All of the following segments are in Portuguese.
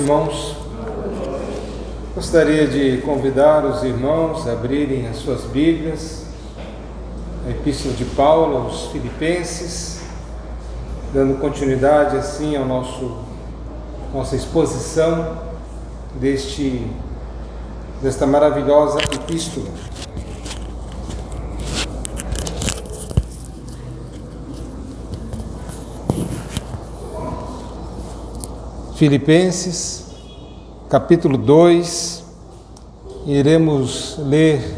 irmãos. Gostaria de convidar os irmãos a abrirem as suas Bíblias, a Epístola de Paulo aos Filipenses, dando continuidade assim ao nossa exposição desta maravilhosa epístola. Filipenses, capítulo 2, iremos ler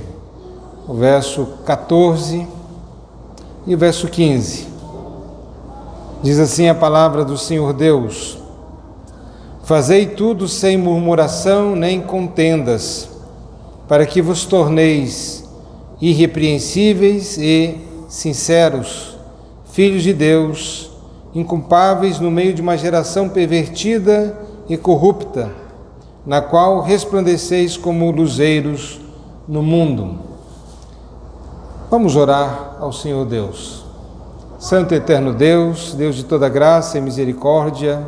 o verso 14 e o verso 15. Diz assim a palavra do Senhor Deus: Fazei tudo sem murmuração nem contendas, para que vos torneis irrepreensíveis e sinceros, filhos de Deus, inculpáveis no meio de uma geração pervertida e corrupta, na qual resplandeceis como luzeiros no mundo. Vamos orar ao Senhor Deus. Santo e eterno Deus, Deus de toda graça e misericórdia,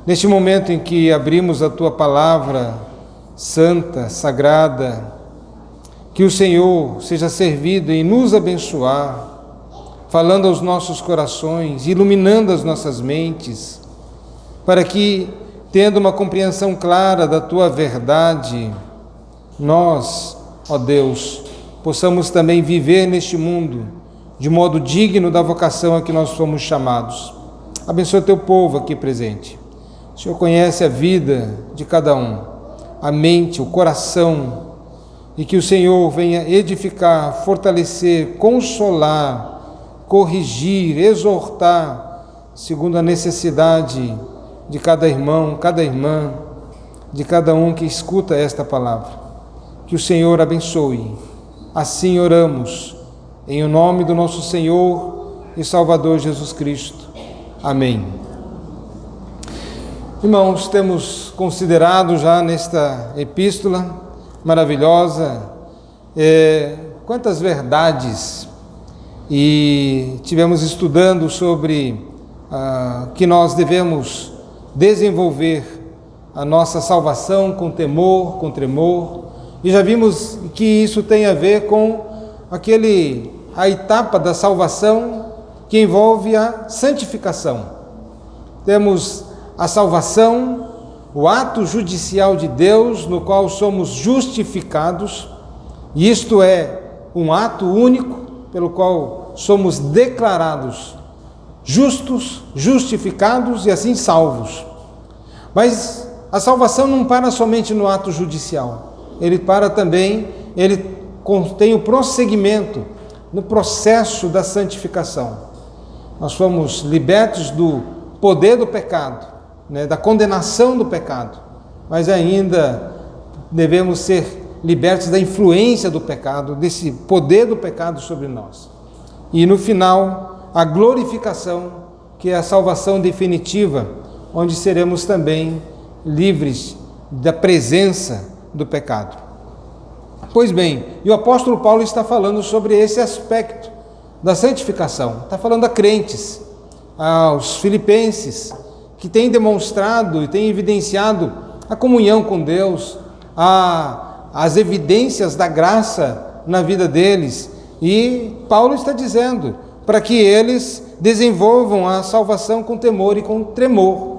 neste momento em que abrimos a Tua palavra santa, sagrada, que o Senhor seja servido em nos abençoar, falando aos nossos corações, iluminando as nossas mentes, para que, tendo uma compreensão clara da Tua verdade, nós, ó Deus, possamos também viver neste mundo de modo digno da vocação a que nós fomos chamados. Abençoa Teu povo aqui presente. O Senhor conhece a vida de cada um, a mente, o coração, e que o Senhor venha edificar, fortalecer, consolar, corrigir, exortar, segundo a necessidade de cada irmão, cada irmã, de cada um que escuta esta palavra. Que o Senhor abençoe. Assim oramos, em o nome do nosso Senhor e Salvador Jesus Cristo. Amém. Irmãos, temos considerado já nesta epístola maravilhosa quantas verdades, e tivemos estudando sobre que nós devemos desenvolver a nossa salvação com temor, com tremor, e já vimos que isso tem a ver com a etapa da salvação que envolve a santificação. Temos a salvação, o ato judicial de Deus, no qual somos justificados, e isto é um ato único, pelo qual somos declarados justos, justificados e assim salvos. Mas a salvação não para somente no ato judicial, ele tem o prosseguimento no processo da santificação. Nós fomos libertos do poder do pecado, da condenação do pecado, mas ainda devemos ser libertos da influência do pecado, desse poder do pecado sobre nós. E no final, a glorificação, que é a salvação definitiva, onde seremos também livres da presença do pecado. Pois bem, e o apóstolo Paulo está falando sobre esse aspecto da santificação. Está falando a crentes, aos filipenses, que têm demonstrado e têm evidenciado a comunhão com Deus, as evidências da graça na vida deles, e Paulo está dizendo para que eles desenvolvam a salvação com temor e com tremor.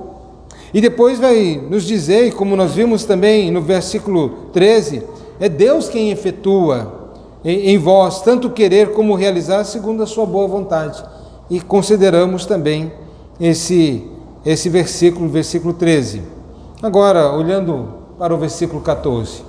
E depois vai nos dizer, como nós vimos também no versículo 13, é Deus quem efetua em vós tanto querer como realizar segundo a sua boa vontade. E consideramos também esse versículo 13. Agora, olhando para o versículo 14,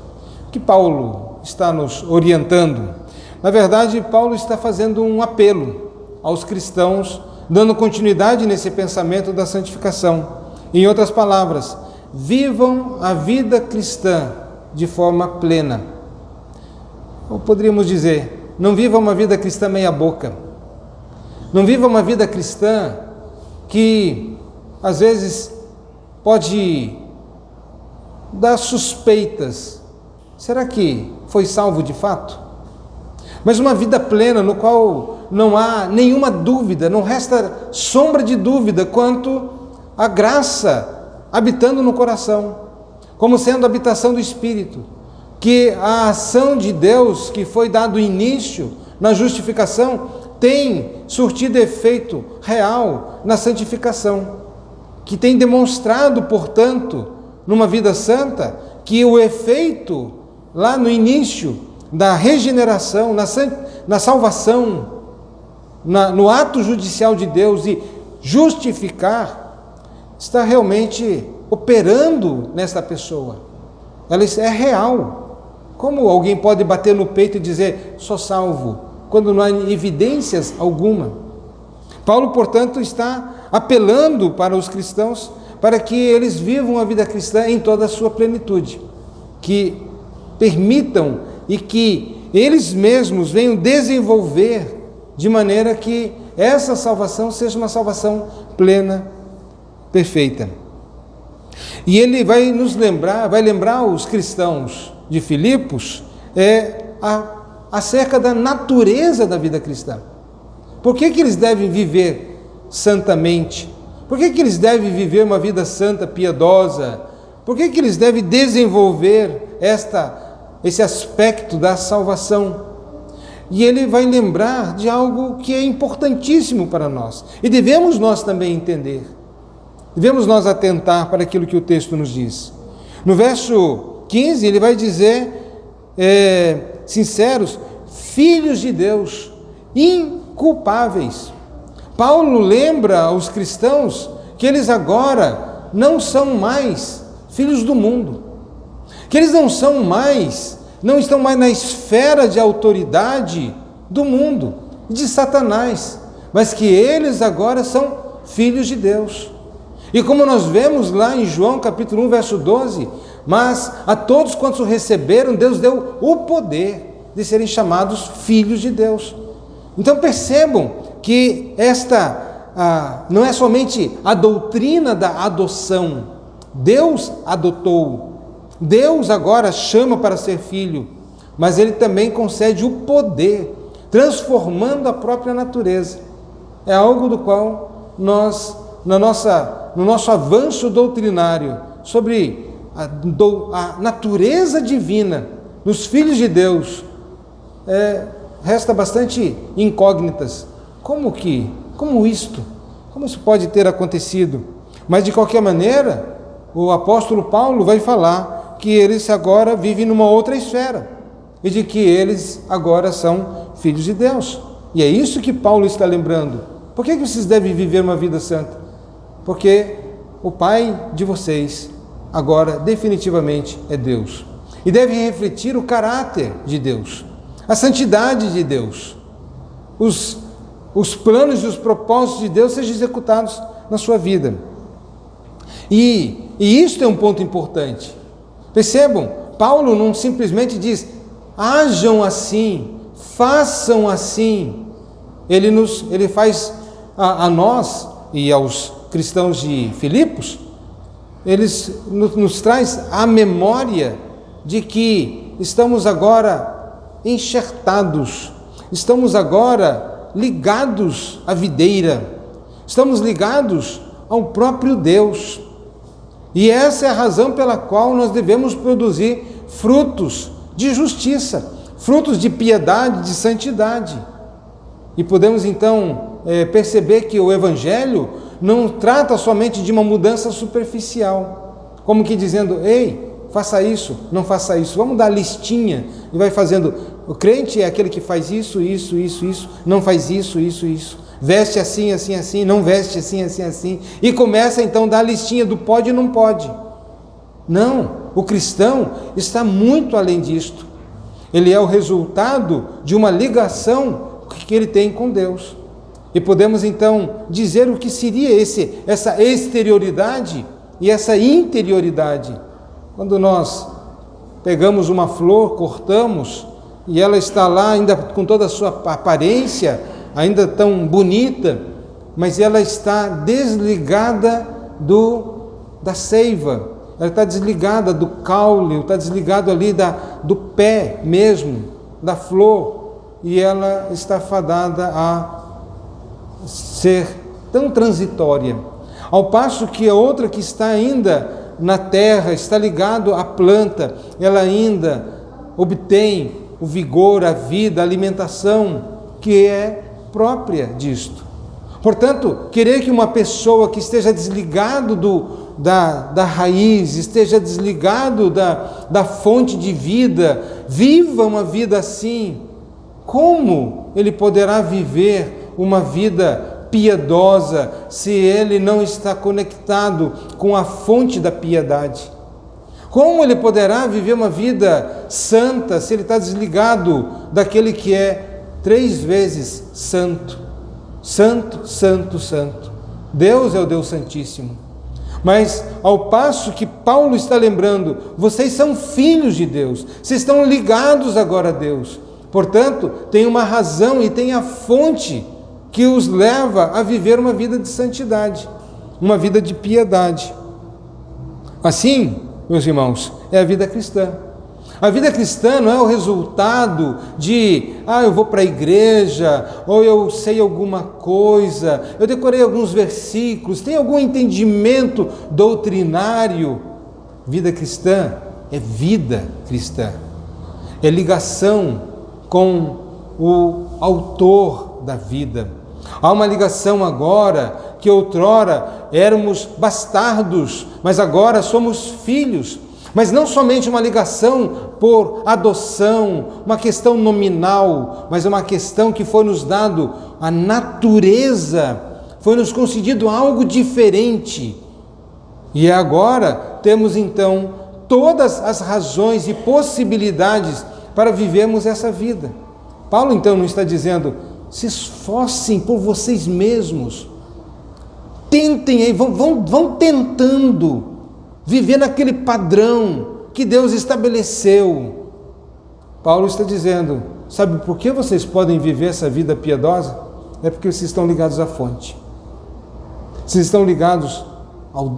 que Paulo está nos orientando. Na verdade, Paulo está fazendo um apelo aos cristãos, dando continuidade nesse pensamento da santificação. Em outras palavras, vivam a vida cristã de forma plena. Ou poderíamos dizer, não viva uma vida cristã meia boca. Não viva uma vida cristã que, às vezes, pode dar suspeitas. Será que foi salvo de fato? Mas uma vida plena no qual não há nenhuma dúvida, não resta sombra de dúvida quanto à graça habitando no coração, como sendo a habitação do Espírito, que a ação de Deus que foi dado início na justificação tem surtido efeito real na santificação, que tem demonstrado, portanto, numa vida santa, que o efeito lá no início da regeneração, na salvação, no ato judicial de Deus e justificar, está realmente operando nesta pessoa. Ela é real. Como alguém pode bater no peito e dizer, sou salvo, quando não há evidências alguma? Paulo, portanto, está apelando para os cristãos para que eles vivam a vida cristã em toda a sua plenitude, que permitam e que eles mesmos venham desenvolver de maneira que essa salvação seja uma salvação plena, perfeita. E ele vai lembrar os cristãos de Filipos acerca da natureza da vida cristã. Por que eles devem viver santamente? Por que eles devem viver uma vida santa, piedosa? Por que eles devem desenvolver esse aspecto da salvação? E ele vai lembrar de algo que é importantíssimo para nós. E devemos nós também entender. Devemos nós atentar para aquilo que o texto nos diz. No verso 15, ele vai dizer, sinceros, filhos de Deus, inculpáveis. Paulo lembra aos cristãos que eles agora não são mais filhos do mundo, que eles não estão mais na esfera de autoridade do mundo, de Satanás, mas que eles agora são filhos de Deus. E como nós vemos lá em João capítulo 1, verso 12, mas a todos quantos o receberam, Deus deu o poder de serem chamados filhos de Deus. Então percebam que não é somente a doutrina da adoção. Deus adotou, Deus agora chama para ser filho, mas Ele também concede o poder, transformando a própria natureza. É algo do qual nós, no nosso avanço doutrinário sobre a natureza divina dos filhos de Deus, resta bastante incógnitas. Como isso pode ter acontecido? Mas de qualquer maneira, o apóstolo Paulo vai falar que eles agora vivem numa outra esfera e de que eles agora são filhos de Deus. E é isso que Paulo está lembrando. Por que vocês devem viver uma vida santa? Porque o Pai de vocês agora definitivamente é Deus. E deve refletir o caráter de Deus, a santidade de Deus. Os planos e os propósitos de Deus sejam executados na sua vida. E isso é um ponto importante. Percebam, Paulo não simplesmente diz, hajam assim, façam assim. Ele faz a nós e aos cristãos de Filipos, eles nos traz a memória de que estamos agora enxertados, estamos agora ligados à videira, estamos ligados ao próprio Deus. E essa é a razão pela qual nós devemos produzir frutos de justiça, frutos de piedade, de santidade. E podemos então perceber que o Evangelho não trata somente de uma mudança superficial, como que dizendo, ei, faça isso, não faça isso, vamos dar a listinha, e vai fazendo. O crente é aquele que faz isso, não faz isso, veste assim, assim, assim, não veste assim, assim, assim, e começa então a dar a listinha do pode e não pode. Não, o cristão está muito além disto. Ele é o resultado de uma ligação que ele tem com Deus. E podemos então dizer o que seria essa exterioridade e essa interioridade. Quando nós pegamos uma flor, cortamos, e ela está lá ainda com toda a sua aparência, ainda tão bonita, mas ela está desligada da seiva, ela está desligada do caule, está desligado ali do pé mesmo, da flor, e ela está fadada a ser tão transitória. Ao passo que a outra que está ainda na terra, está ligado à planta, ela ainda obtém o vigor, a vida, a alimentação que é própria disto. Portanto, querer que uma pessoa que esteja desligado da raiz, esteja desligado da fonte de vida, viva uma vida assim, como ele poderá viver uma vida piedosa se ele não está conectado com a fonte da piedade? Como ele poderá viver uma vida santa se ele está desligado daquele que é 3 vezes santo? Santo, santo, santo. Deus é o Deus Santíssimo. Mas ao passo que Paulo está lembrando, vocês são filhos de Deus, vocês estão ligados agora a Deus. Portanto, tem uma razão e tem a fonte que os leva a viver uma vida de santidade, uma vida de piedade. Assim, meus irmãos, é a vida cristã. A vida cristã não é o resultado de, eu vou para a igreja, ou eu sei alguma coisa, eu decorei alguns versículos, tenho algum entendimento doutrinário. Vida cristã é vida cristã, é ligação com o autor da vida. Há uma ligação agora, que outrora éramos bastardos, mas agora somos filhos. Mas não somente uma ligação por adoção, uma questão nominal, mas uma questão que foi nos dado a natureza, foi nos concedido algo diferente. E agora temos então todas as razões e possibilidades para vivermos essa vida. Paulo então não está dizendo, se esforcem por vocês mesmos, tentem aí, vão tentando viver naquele padrão que Deus estabeleceu. Paulo está dizendo, sabe por que vocês podem viver essa vida piedosa? É porque vocês estão ligados à fonte. Vocês estão ligados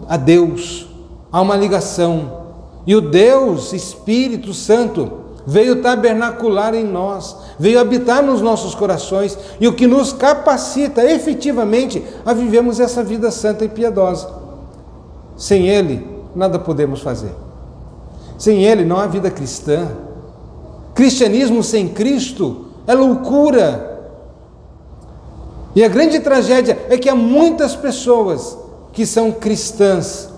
a Deus. Há uma ligação. E o Deus, Espírito Santo, veio tabernacular em nós, veio habitar nos nossos corações, e o que nos capacita efetivamente a vivermos essa vida santa e piedosa. Sem Ele, nada podemos fazer. Sem Ele não há vida cristã. Cristianismo sem Cristo é loucura. E a grande tragédia é que há muitas pessoas que são cristãs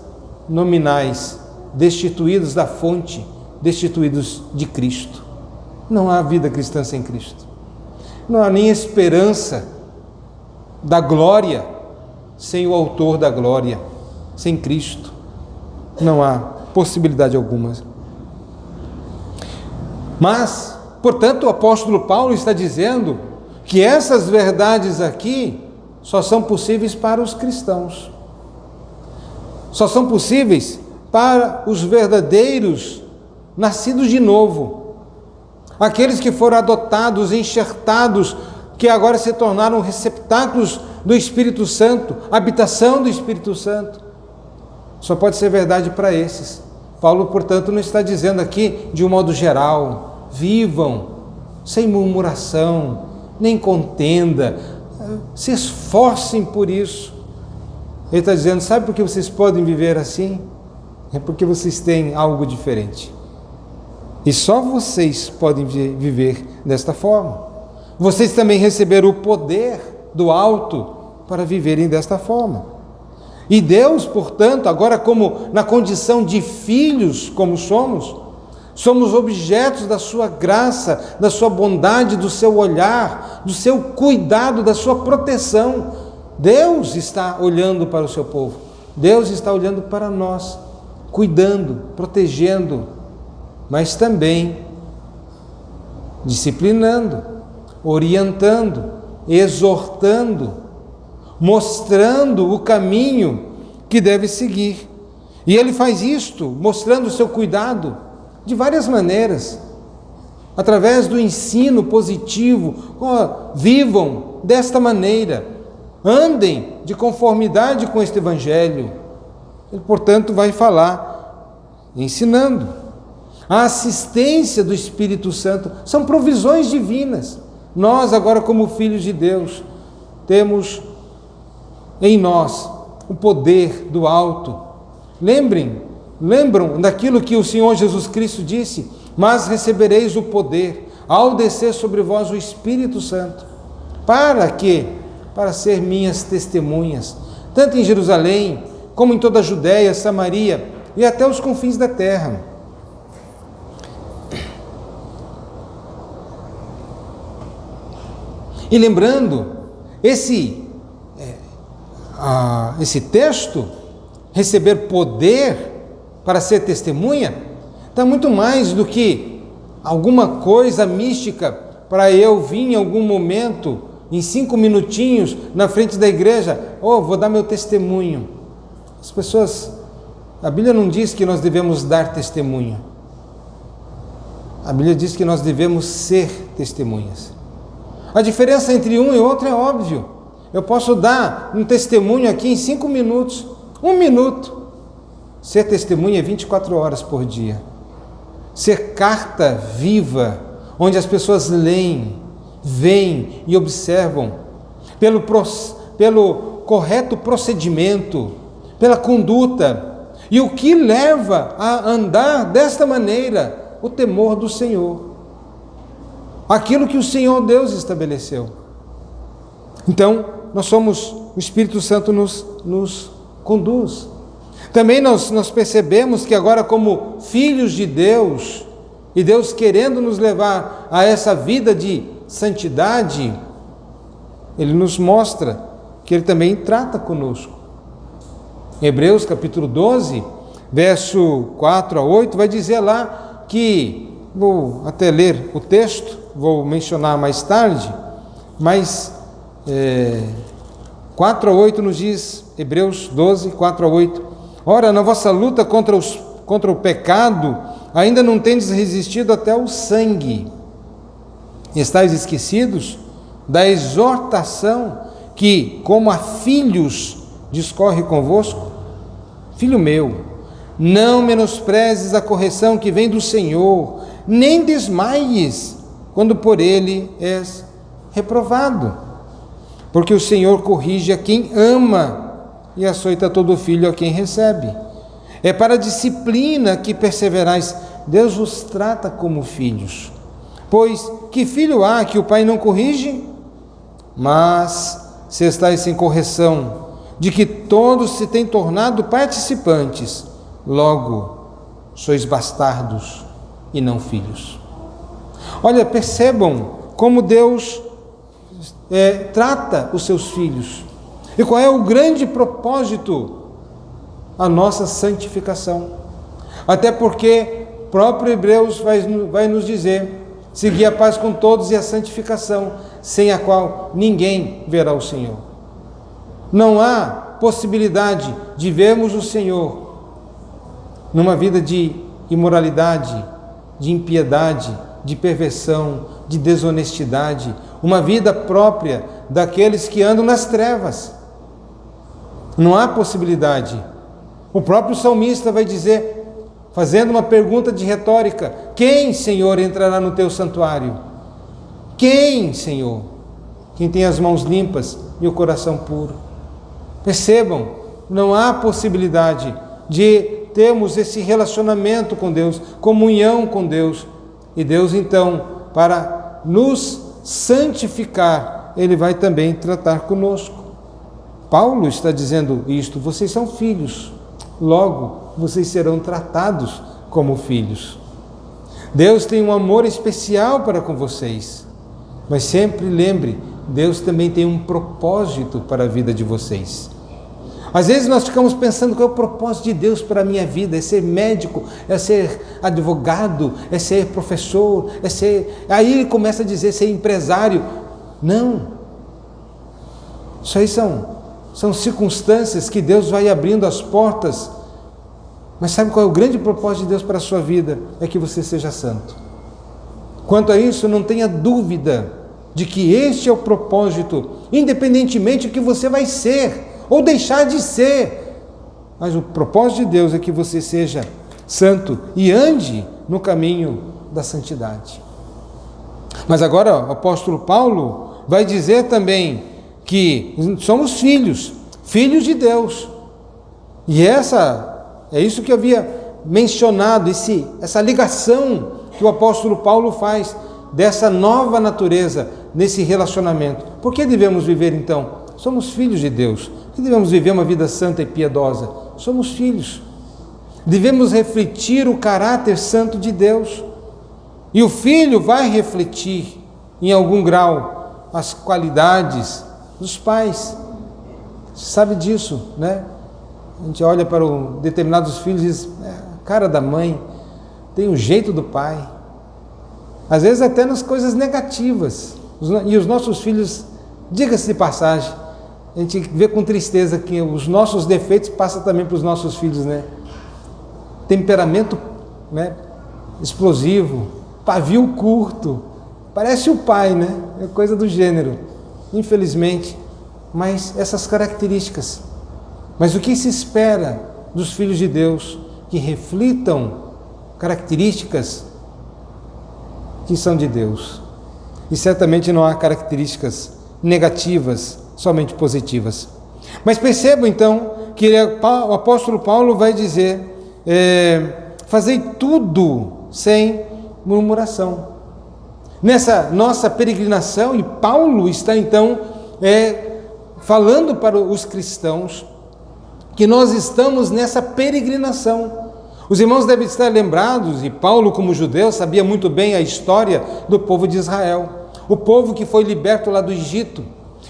nominais, destituídos da fonte, destituídos de Cristo. Não há vida cristã sem Cristo. Não há nem esperança da glória sem o autor da glória, sem Cristo. Não há possibilidade alguma. Mas, portanto, o apóstolo Paulo está dizendo que essas verdades aqui só são possíveis para os cristãos. Só são possíveis para os verdadeiros nascidos de novo. Aqueles que foram adotados, enxertados, que agora se tornaram receptáculos do Espírito Santo, habitação do Espírito Santo. Só pode ser verdade para esses. Paulo, portanto, não está dizendo aqui de um modo geral, vivam sem murmuração, nem contenda, se esforcem por isso. Ele está dizendo, sabe por que vocês podem viver assim? É porque vocês têm algo diferente. E só vocês podem viver desta forma. Vocês também receberam o poder do alto para viverem desta forma. E Deus, portanto, agora como na condição de filhos como somos objetos da sua graça, da sua bondade, do seu olhar, do seu cuidado, da sua proteção. Deus está olhando para o seu povo. Deus está olhando para nós, cuidando, protegendo, mas também disciplinando, orientando, exortando, mostrando o caminho que deve seguir. E Ele faz isto, mostrando o seu cuidado de várias maneiras, através do ensino positivo. Vivam desta maneira, andem de conformidade com este Evangelho. Ele, portanto, vai falar, ensinando. A assistência do Espírito Santo são provisões divinas. Nós, agora como filhos de Deus, temos em nós o poder do alto. Lembram daquilo que o Senhor Jesus Cristo disse: mas recebereis o poder ao descer sobre vós o Espírito Santo. Para quê? Para ser minhas testemunhas, tanto em Jerusalém, como em toda a Judéia, Samaria e até os confins da terra. E lembrando, esse texto, receber poder para ser testemunha, está muito mais do que alguma coisa mística para eu vir em algum momento, em 5 minutinhos, na frente da igreja, vou dar meu testemunho. As pessoas, a Bíblia não diz que nós devemos dar testemunho. A Bíblia diz que nós devemos ser testemunhas. A diferença entre um e outro é óbvio. Eu posso dar um testemunho aqui em 5 minutos, 1 minuto. Ser testemunha é 24 horas por dia. Ser carta viva, onde as pessoas leem, veem e observam, pelo correto procedimento, pela conduta, e o que leva a andar desta maneira, o temor do Senhor. Aquilo que o Senhor Deus estabeleceu. Então, o Espírito Santo nos conduz. Também nós percebemos que agora, como filhos de Deus, e Deus querendo nos levar a essa vida de santidade, Ele nos mostra que Ele também trata conosco. Em Hebreus capítulo 12, verso 4 a 8, vai dizer lá que, vou até ler o texto, vou mencionar mais tarde, mas 4 a 8 nos diz, Hebreus 12, 4 a 8, ora, na vossa luta contra o pecado, ainda não tendes resistido até o sangue. Estais esquecidos da exortação que, como a filhos, discorre convosco? Filho meu, não menosprezes a correção que vem do Senhor, nem desmaies quando por ele és reprovado. Porque o Senhor corrige a quem ama e açoita todo filho a quem recebe. É para a disciplina que perseverais. Deus vos trata como filhos. Pois que filho há que o pai não corrige? Mas se estáis sem correção, de que todos se têm tornado participantes, logo sois bastardos e não filhos. Olha, percebam como Deus trata os seus filhos. E qual é o grande propósito? A nossa santificação. Até porque o próprio Hebreus vai nos dizer: seguir a paz com todos e a santificação, sem a qual ninguém verá o Senhor. Não há possibilidade de vermos o Senhor numa vida de imoralidade, de impiedade, de perversão, de desonestidade, uma vida própria daqueles que andam nas trevas. Não há possibilidade. O próprio salmista vai dizer, fazendo uma pergunta de retórica: quem, Senhor, entrará no teu santuário? Quem, Senhor? Quem tem as mãos limpas e o coração puro. Percebam, não há possibilidade de termos esse relacionamento com Deus, comunhão com Deus. E Deus, então, para nos santificar, Ele vai também tratar conosco. Paulo está dizendo isto: vocês são filhos, logo vocês serão tratados como filhos. Deus tem um amor especial para com vocês, mas sempre lembre, Deus também tem um propósito para a vida de vocês. Às vezes nós ficamos pensando: qual é o propósito de Deus para a minha vida? É ser médico, é ser advogado, é ser professor, é ser... Aí ele começa a dizer ser empresário. Não. Isso aí são circunstâncias que Deus vai abrindo as portas. Mas sabe qual é o grande propósito de Deus para a sua vida? É que você seja santo. Quanto a isso, não tenha dúvida de que este é o propósito, independentemente do que você vai ser ou deixar de ser. Mas o propósito de Deus é que você seja santo e ande no caminho da santidade. Mas agora o apóstolo Paulo vai dizer também que somos filhos de Deus. E é isso que eu havia mencionado, essa ligação que o apóstolo Paulo faz dessa nova natureza nesse relacionamento. Por que devemos viver então? Somos filhos de Deus. Por que devemos viver uma vida santa e piedosa? Somos filhos. Devemos refletir o caráter santo de Deus. E o filho vai refletir, em algum grau, as qualidades dos pais. Você sabe disso, né? A gente olha para determinados filhos e diz, a cara da mãe, tem o jeito do pai. Às vezes até nas coisas negativas. E os nossos filhos, diga-se de passagem, a gente vê com tristeza que os nossos defeitos passam também para os nossos filhos, né? Temperamento, né, explosivo, pavio curto, parece o pai, né? É coisa do gênero, infelizmente. Mas essas características. Mas o que se espera dos filhos de Deus? Que reflitam características que são de Deus. E certamente não há características negativas, somente positivas. Mas percebam então que o apóstolo Paulo vai dizer, fazei tudo sem murmuração. Nessa nossa peregrinação, e Paulo está então falando para os cristãos que nós estamos nessa peregrinação. Os irmãos devem estar lembrados, e Paulo, como judeu, sabia muito bem a história do povo de Israel. O povo que foi liberto lá do Egito.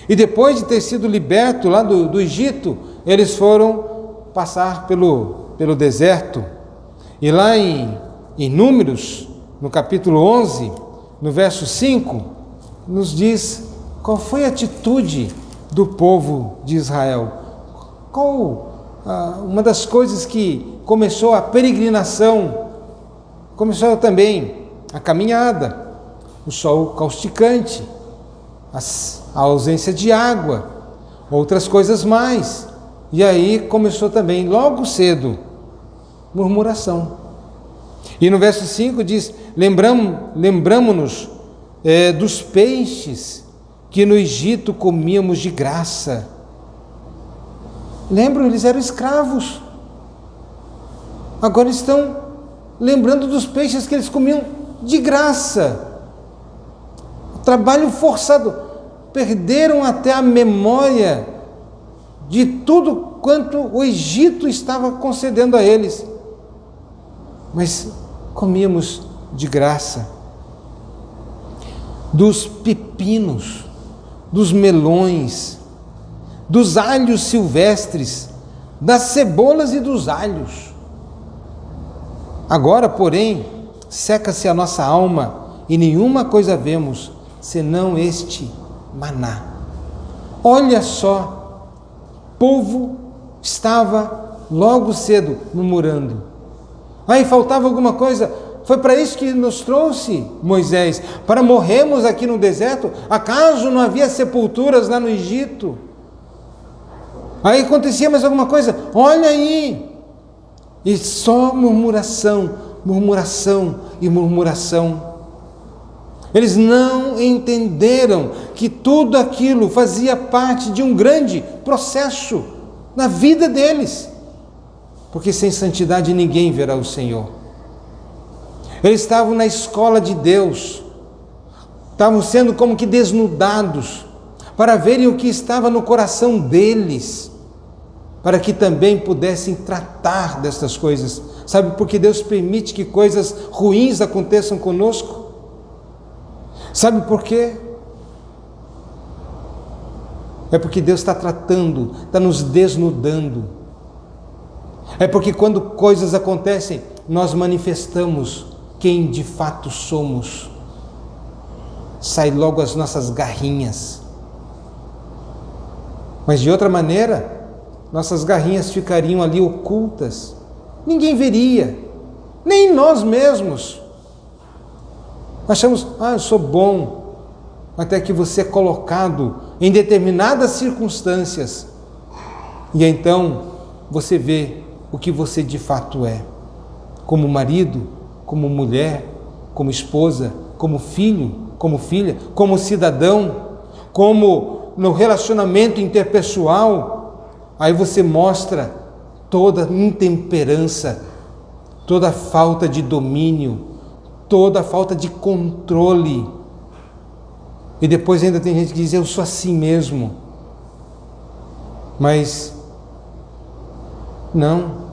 E depois de ter sido liberto lá do Egito, eles foram passar pelo deserto. E lá em Números, no capítulo 11, no verso 5, nos diz qual foi a atitude do povo de Israel. Uma das coisas que começou a peregrinação, começou também a caminhada, o sol causticante, a ausência de água, outras coisas mais. E aí começou também, logo cedo, murmuração. E no verso 5 diz, lembramo-nos dos peixes que no Egito comíamos de graça. Lembram, eles eram escravos. Agora estão lembrando dos peixes que eles comiam de graça. Trabalho forçado. Perderam até a memória de tudo quanto o Egito estava concedendo a eles. Mas comíamos de graça. Dos pepinos, dos melões, dos alhos silvestres, das cebolas e dos alhos. Agora, porém, seca-se a nossa alma e nenhuma coisa vemos, senão este maná. Olha só, o povo estava logo cedo murmurando. Aí faltava alguma coisa. Foi para isso que nos trouxe Moisés, para morrermos aqui no deserto? Acaso não havia sepulturas lá no Egito? Aí acontecia mais alguma coisa? Olha aí! E só murmuração, murmuração e murmuração. Eles não entenderam que tudo aquilo fazia parte de um grande processo na vida deles. Porque sem santidade ninguém verá o Senhor. Eles estavam na escola de Deus, estavam sendo como que desnudados, para verem o que estava no coração deles, para que também pudessem tratar dessas coisas. Sabe por que Deus permite que coisas ruins aconteçam conosco? Sabe por quê? É porque Deus está tratando, está nos desnudando. É porque quando coisas acontecem, nós manifestamos quem de fato somos. Sai logo as nossas garrinhas. Mas de outra maneira, nossas garrinhas ficariam ali ocultas. Ninguém veria, nem nós mesmos. Achamos, eu sou bom, até que você é colocado em determinadas circunstâncias. E então você vê o que você de fato é. Como marido, como mulher, como esposa, como filho, como filha, como cidadão, como no relacionamento interpessoal. Aí você mostra toda intemperança, toda falta de domínio, toda falta de controle. E depois ainda tem gente que diz, eu sou assim mesmo. Mas não.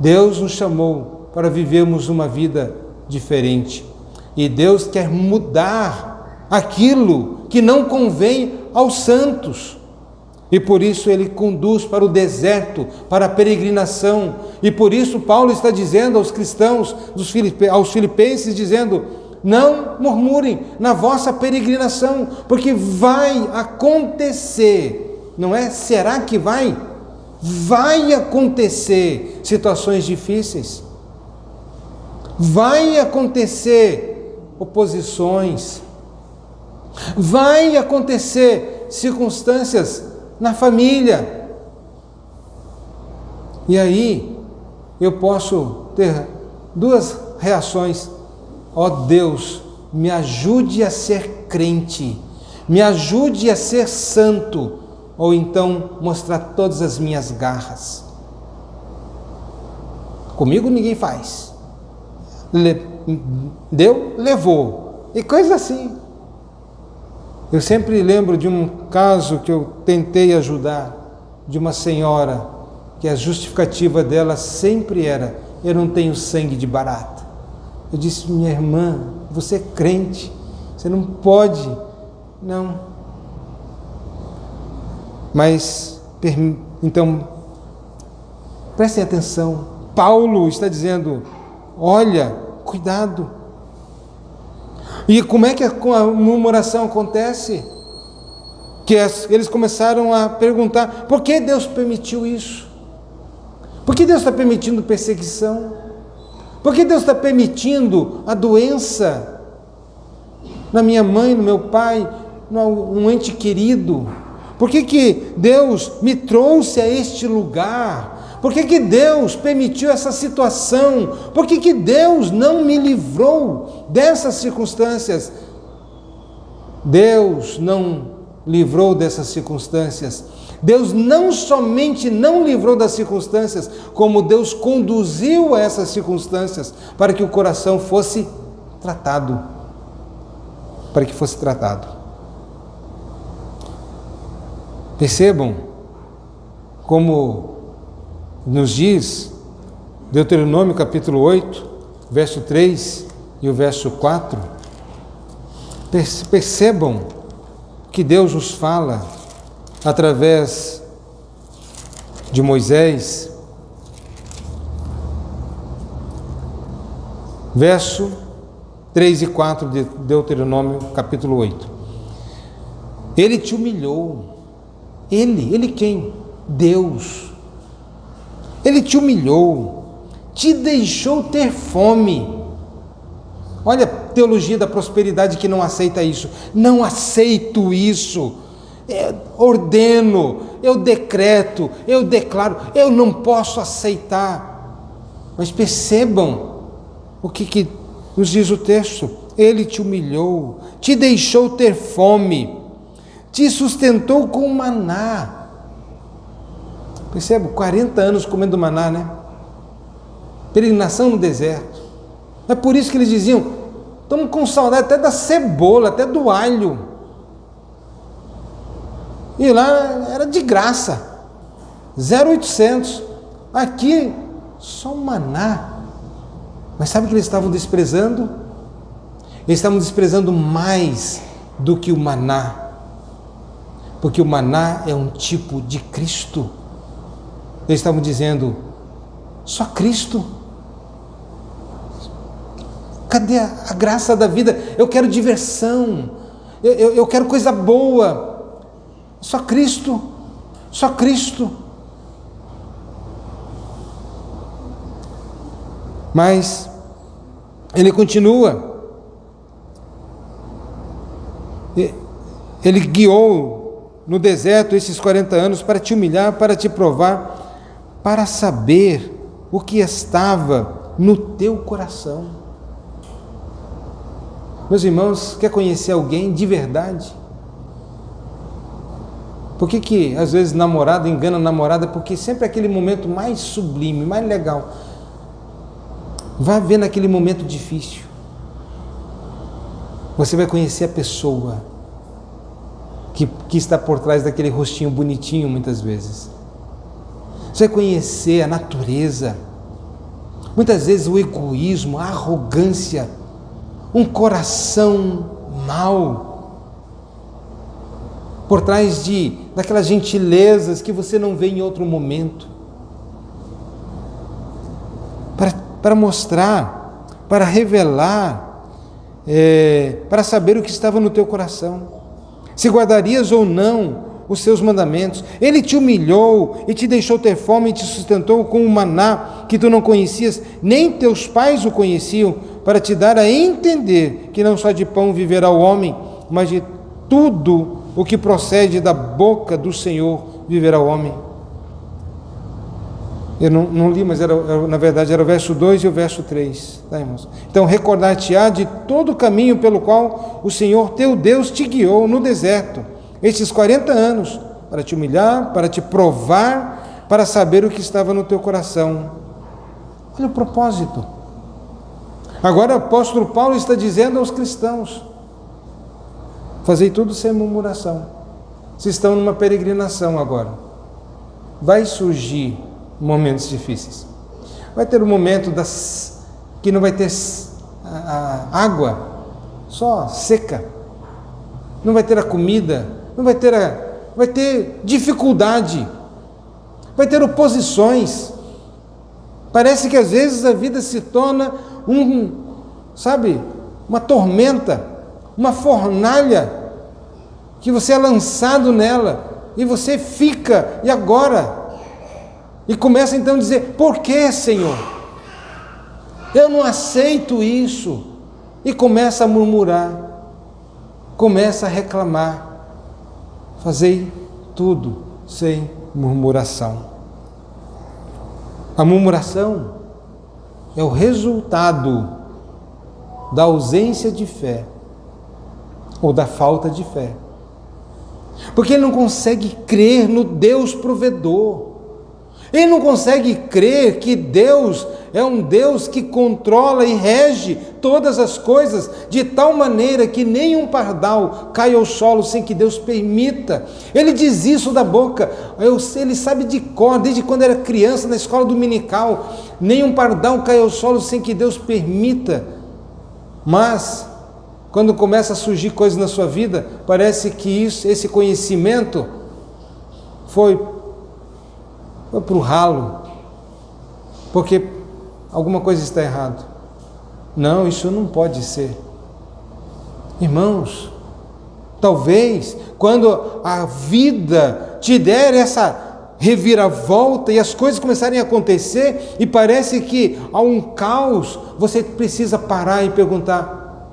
Deus nos chamou para vivermos uma vida diferente. E Deus quer mudar aquilo que não convém aos santos. E por isso Ele conduz para o deserto, para a peregrinação. E por isso Paulo está dizendo aos cristãos, aos filipenses, dizendo, não murmurem na vossa peregrinação, porque vai acontecer, não é? Será que vai? Vai acontecer situações difíceis. Vai acontecer oposições. Vai acontecer circunstâncias na família. E aí eu posso ter duas reações. Ó Deus, me ajude a ser crente, me ajude a ser santo, ou então mostrar todas as minhas garras. Comigo ninguém faz. Deu, levou. E coisa assim. Eu sempre lembro de um caso que eu tentei ajudar, de uma senhora, que a justificativa dela sempre era, eu não tenho sangue de barata. Eu disse, minha irmã, você é crente, você não pode, não. Mas, então, prestem atenção, Paulo está dizendo, olha, cuidado. E como é que a murmuração acontece? Que eles começaram a perguntar, por que Deus permitiu isso? Por que Deus está permitindo perseguição? Por que Deus está permitindo a doença na minha mãe, no meu pai, num ente querido? Por que Deus me trouxe a este lugar? Por que Deus permitiu essa situação? Por que Deus não me livrou dessas circunstâncias? Deus não livrou dessas circunstâncias. Deus não somente não livrou das circunstâncias, como Deus conduziu a essas circunstâncias para que o coração fosse tratado. Para que fosse tratado. Percebam como nos diz Deuteronômio capítulo 8, verso 3 e o verso 4. Percebam que Deus nos fala através de Moisés, verso 3 e 4 de Deuteronômio capítulo 8. Ele te humilhou. Ele quem? Deus. Ele te humilhou, te deixou ter fome. Olha a teologia da prosperidade que não aceita isso. Não aceito isso. Ordeno, eu decreto, eu declaro, eu não posso aceitar. Mas percebam o que nos diz o texto. Ele te humilhou, te deixou ter fome, te sustentou com maná. Percebam, 40 anos comendo maná, né? Peregrinação no deserto. É por isso que eles diziam, estamos com saudade até da cebola, até do alho. E lá era de graça, 0,800. Aqui, só um maná. Mas sabe o que eles estavam desprezando? Eles estavam desprezando mais do que o maná. Porque o maná é um tipo de Cristo. Eles estavam dizendo, só Cristo? Cadê a graça da vida? Eu quero diversão, eu quero coisa boa. Só Cristo, só Cristo. Mas ele continua. Ele guiou no deserto esses 40 anos para te humilhar, para te provar, para saber o que estava no teu coração. Meus irmãos, quer conhecer alguém de verdade? Por que às vezes namorado engana a namorada? Porque sempre é aquele momento mais sublime, mais legal. Vai ver naquele momento difícil. Você vai conhecer a pessoa que está por trás daquele rostinho bonitinho muitas vezes. Você vai conhecer a natureza. Muitas vezes o egoísmo, a arrogância, um coração mau. Por trás daquelas gentilezas que você não vê em outro momento. Para mostrar, para revelar, para saber o que estava no teu coração. Se guardarias ou não os seus mandamentos. Ele te humilhou e te deixou ter fome e te sustentou com um maná que tu não conhecias, nem teus pais o conheciam, para te dar a entender que não só de pão viverá o homem, mas de tudo o que procede da boca do Senhor viverá o homem. Eu não li, mas na verdade era o verso 2 e o verso 3, tá, irmãos? Então, recordar-te-á de todo o caminho pelo qual o Senhor teu Deus te guiou no deserto, estes 40 anos, para te humilhar, para te provar, para saber o que estava no teu coração. Olha o propósito. Agora o apóstolo Paulo está dizendo aos cristãos: fazei tudo sem murmuração. Vocês estão numa peregrinação agora. Vai surgir momentos difíceis. Vai ter um momento que não vai ter água, só seca. Não vai ter a comida, vai ter dificuldade, vai ter oposições. Parece que às vezes a vida se torna uma tormenta, uma fornalha, que você é lançado nela, e você fica, e agora? E começa então a dizer: por que, Senhor? Eu não aceito isso. E começa a murmurar, começa a reclamar. Fazei tudo sem murmuração. A murmuração é o resultado da ausência de fé, ou da falta de fé. Porque ele não consegue crer no Deus provedor. Ele não consegue crer que Deus é um Deus que controla e rege todas as coisas de tal maneira que nenhum pardal cai ao solo sem que Deus permita. Ele diz isso da boca, ele sabe de cor, desde quando era criança na escola dominical: nenhum pardal cai ao solo sem que Deus permita. Mas quando começa a surgir coisas na sua vida, parece que esse conhecimento foi para o ralo, porque alguma coisa está errada. Não, isso não pode ser. Irmãos, talvez quando a vida te der essa reviravolta e as coisas começarem a acontecer e parece que há um caos, você precisa parar e perguntar: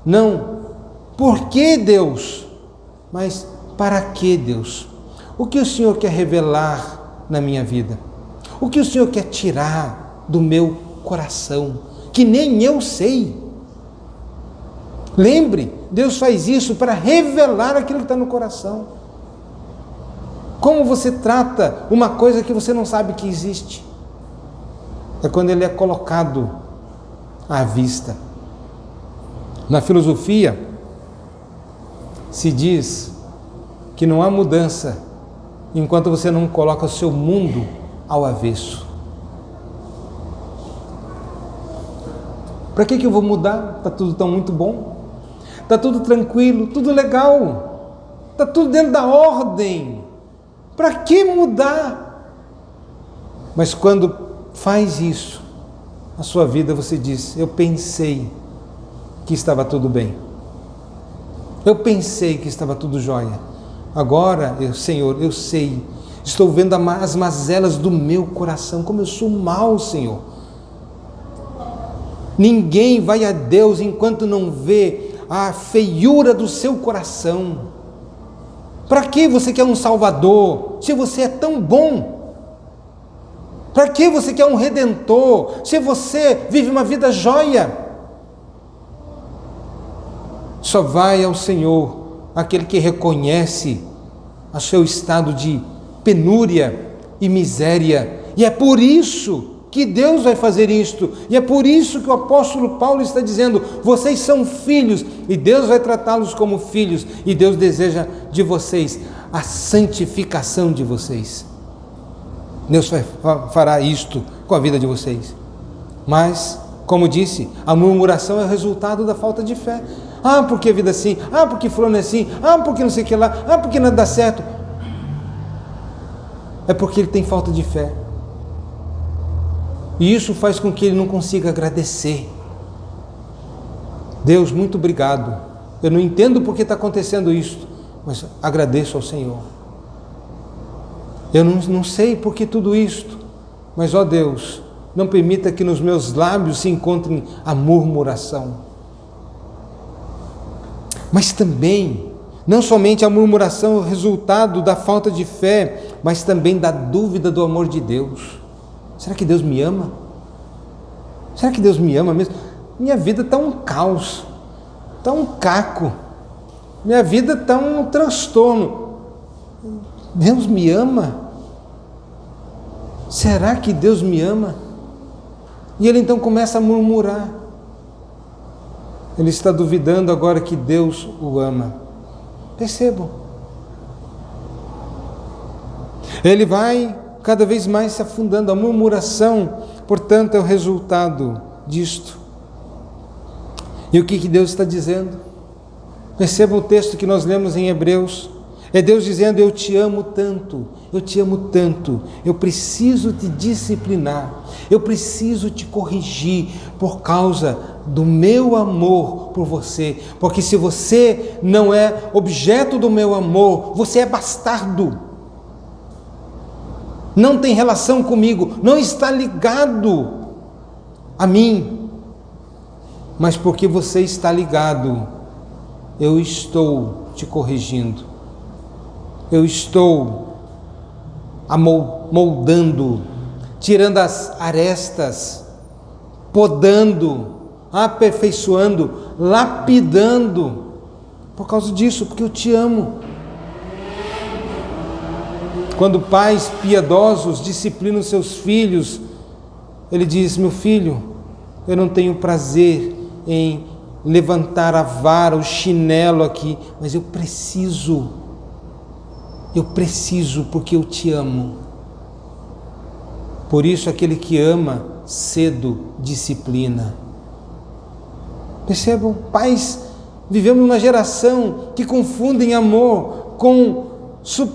não, por que, Deus? Mas para que, Deus? O que o Senhor quer revelar na minha vida? O que o Senhor quer tirar do meu coração, que nem eu sei? Lembre, Deus faz isso para revelar aquilo que está no coração. Como você trata uma coisa que você não sabe que existe? É quando ele é colocado à vista. Na filosofia se diz que não há mudança enquanto você não coloca o seu mundo ao avesso. Para que eu vou mudar? Está tudo tão muito bom, está tudo tranquilo, tudo legal, está tudo dentro da ordem. Para que mudar? Mas quando faz isso, a sua vida, você diz: eu pensei que estava tudo bem, eu pensei que estava tudo jóia. Agora, Senhor, eu sei, estou vendo as mazelas do meu coração, como eu sou mau, Senhor. Ninguém vai a Deus enquanto não vê a feiura do seu coração. Para que você quer um Salvador, se você é tão bom? Para que você quer um Redentor, se você vive uma vida jóia? Só vai ao Senhor aquele que reconhece ao seu estado de penúria e miséria. E é por isso que Deus vai fazer isto, e é por isso que o apóstolo Paulo está dizendo: vocês são filhos, e Deus vai tratá-los como filhos, e Deus deseja de vocês a santificação de vocês. Deus fará isto com a vida de vocês. Mas, como disse, a murmuração é o resultado da falta de fé. Ah, porque a vida é assim, ah, porque fulano é assim, ah, porque não sei o que lá, ah, porque nada dá certo. É porque ele tem falta de fé. E isso faz com que ele não consiga agradecer. Deus, muito obrigado. Eu não entendo por que está acontecendo isso, mas agradeço ao Senhor. Eu não sei por que tudo isto, mas, ó Deus, não permita que nos meus lábios se encontre a murmuração. Mas também, não somente a murmuração é o resultado da falta de fé, mas também da dúvida do amor de Deus. Será que Deus me ama? Será que Deus me ama mesmo? Minha vida está um caos, está um caco, minha vida está um transtorno. Deus me ama? Será que Deus me ama? E ele então começa a murmurar. Ele está duvidando agora que Deus o ama. Percebam. Ele vai cada vez mais se afundando. A murmuração, portanto, é o resultado disto. E o que Deus está dizendo? Percebam o texto que nós lemos em Hebreus. É Deus dizendo: eu te amo tanto, eu preciso te disciplinar, eu preciso te corrigir por causa do meu amor por você, porque se você não é objeto do meu amor, você é bastardo, não tem relação comigo, não está ligado a mim, mas porque você está ligado, eu estou te corrigindo. Eu estou moldando, tirando as arestas, podando, aperfeiçoando, lapidando, por causa disso, porque eu te amo. Quando pais piedosos disciplinam seus filhos, ele diz: meu filho, eu não tenho prazer em levantar a vara, o chinelo aqui, mas eu preciso porque eu te amo. Por isso aquele que ama cedo disciplina. Percebam, pais, vivemos numa geração que confundem amor com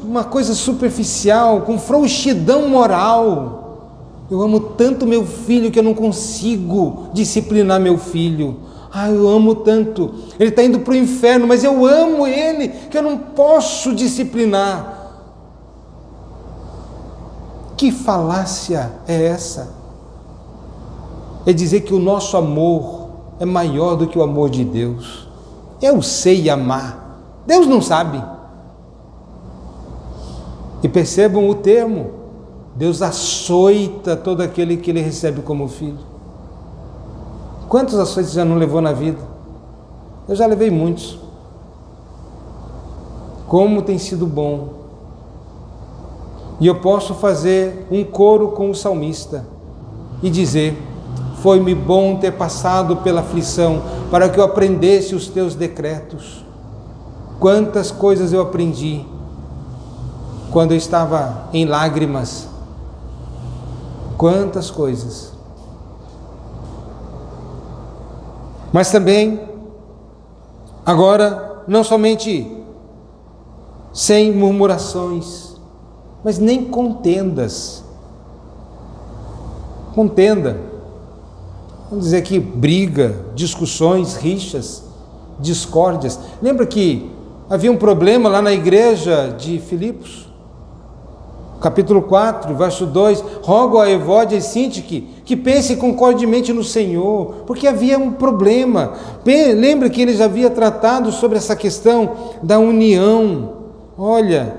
uma coisa superficial, com frouxidão moral. Eu amo tanto meu filho que eu não consigo disciplinar meu filho. Eu amo tanto, ele está indo para o inferno, mas eu amo ele, que eu não posso disciplinar. Que falácia é essa? É dizer que o nosso amor é maior do que o amor de Deus. Eu sei amar, Deus não sabe. E percebam o termo: Deus açoita todo aquele que ele recebe como filho. Quantos açoites já não levou na vida? Eu já levei muitos. Como tem sido bom. E eu posso fazer um coro com o salmista e dizer: foi-me bom ter passado pela aflição, para que eu aprendesse os teus decretos. Quantas coisas eu aprendi quando eu estava em lágrimas. Quantas coisas. Mas também, agora, não somente sem murmurações, mas nem contendas. Contenda, vamos dizer aqui, briga, discussões, rixas, discórdias. Lembra que havia um problema lá na igreja de Filipos? Capítulo 4, verso 2, rogo a Evódia e Sintique que pensem concordemente no Senhor, porque havia um problema. Lembra que ele já havia tratado sobre essa questão da união. Olha,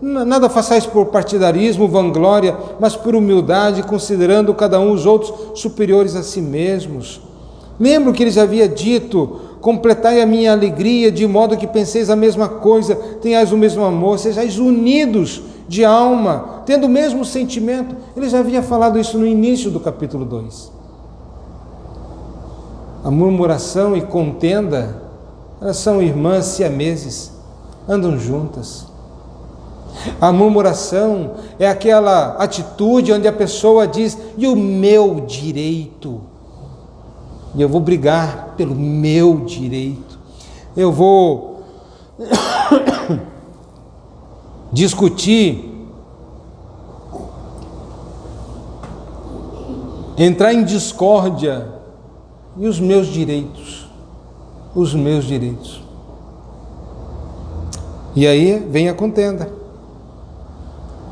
nada façais por partidarismo, vanglória, mas por humildade, considerando cada um os outros superiores a si mesmos. Lembra que ele já havia dito completai a minha alegria, de modo que penseis a mesma coisa, tenhais o mesmo amor, sejais unidos de alma, tendo o mesmo sentimento. Ele já havia falado isso no início do capítulo 2. A murmuração e contenda, elas são irmãs siameses, andam juntas. A murmuração é aquela atitude onde a pessoa diz: e o meu direito? E eu vou brigar pelo meu direito. Eu vou discutir, entrar em discórdia. E os meus direitos? Os meus direitos. E aí vem a contenda.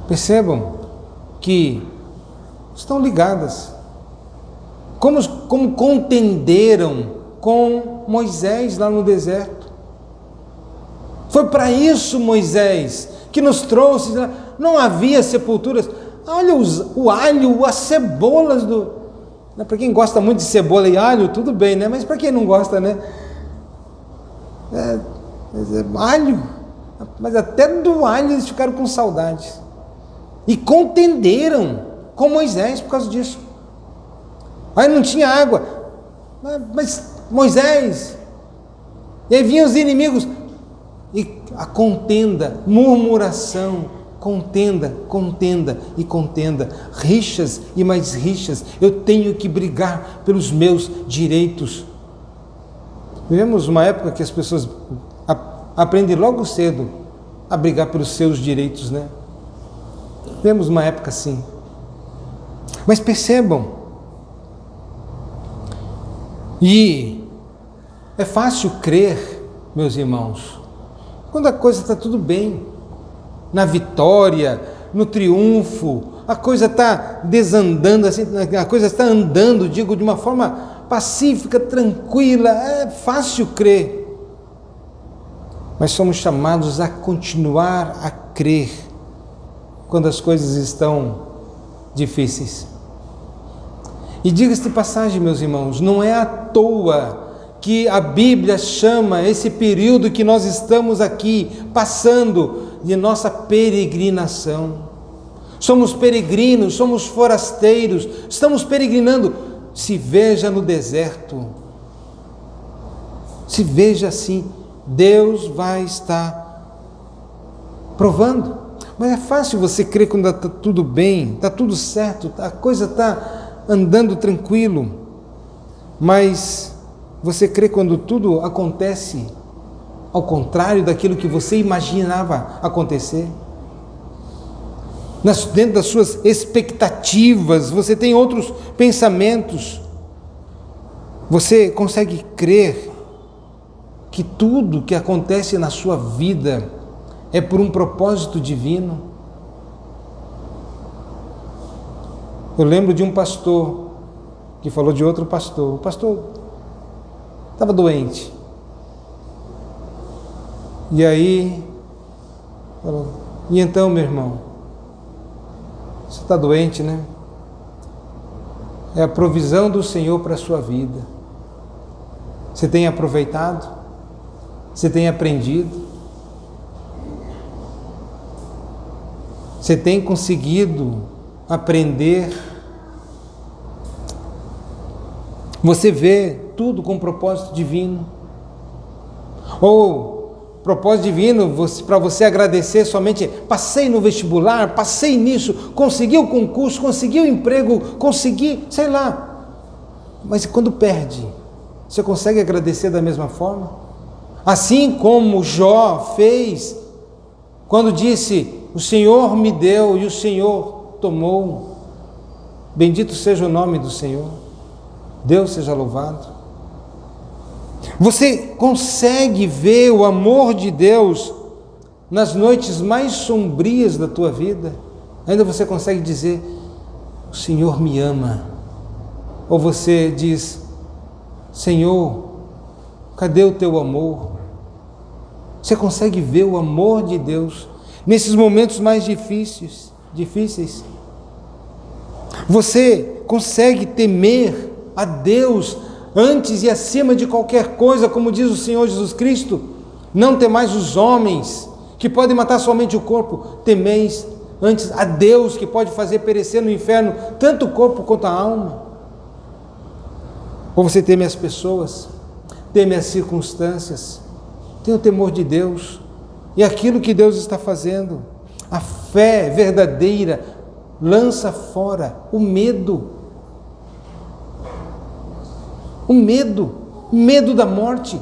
Percebam que estão ligadas. Como contenderam com Moisés lá no deserto. Foi para isso, Moisés, que nos trouxe. Não havia sepulturas. Olha o alho, as cebolas do... Para quem gosta muito de cebola e alho, tudo bem, né? Mas para quem não gosta, né? Alho. Mas até do alho eles ficaram com saudade. E contenderam com Moisés por causa disso. Aí não tinha água. Mas Moisés. E aí vinham os inimigos. E a contenda, murmuração, contenda e contenda, rixas e mais rixas. Eu tenho que brigar pelos meus direitos. Vivemos uma época que as pessoas aprendem logo cedo a brigar pelos seus direitos, né? Vivemos uma época assim. Mas percebam, e é fácil crer, meus irmãos, quando a coisa está tudo bem, na vitória, no triunfo, a coisa está desandando, assim, a coisa está andando, digo, de uma forma pacífica, tranquila, é fácil crer. Mas somos chamados a continuar a crer quando as coisas estão difíceis. E diga-se de passagem, meus irmãos, não é à toa que a Bíblia chama esse período que nós estamos aqui passando de nossa peregrinação. Somos peregrinos, somos forasteiros, estamos peregrinando. Se veja no deserto, se veja assim, Deus vai estar provando. Mas é fácil você crer quando está tudo bem, está tudo certo, a coisa está andando tranquilo. Mas você crê quando tudo acontece ao contrário daquilo que você imaginava acontecer? Dentro das suas expectativas, você tem outros pensamentos. Você consegue crer que tudo que acontece na sua vida é por um propósito divino? Eu lembro de um pastor que falou de outro pastor. O pastor estava doente. E aí, falou: e então, meu irmão, você está doente, né? É a provisão do Senhor para a sua vida. Você tem aproveitado? Você tem aprendido? Você tem conseguido aprender? Você vê tudo com propósito divino? Ou propósito divino para você agradecer somente: passei no vestibular, passei nisso, consegui o concurso, consegui o emprego, consegui, sei lá. Mas quando perde, você consegue agradecer da mesma forma? Assim como Jó fez, quando disse: o Senhor me deu e o Senhor tomou. Bendito seja o nome do Senhor. Deus seja louvado. Você consegue ver o amor de Deus nas noites mais sombrias da tua vida? Ainda você consegue dizer: o Senhor me ama? Ou você diz: Senhor, cadê o teu amor? Você consegue ver o amor de Deus nesses momentos mais difíceis? Você consegue temer a Deus Antes e acima de qualquer coisa, como diz o Senhor Jesus Cristo, não temais os homens, que podem matar somente o corpo, temeis antes a Deus, que pode fazer perecer no inferno tanto o corpo quanto a alma. Ou você teme as pessoas, teme as circunstâncias, tem o temor de Deus e aquilo que Deus está fazendo. A fé verdadeira lança fora o medo. O medo da morte,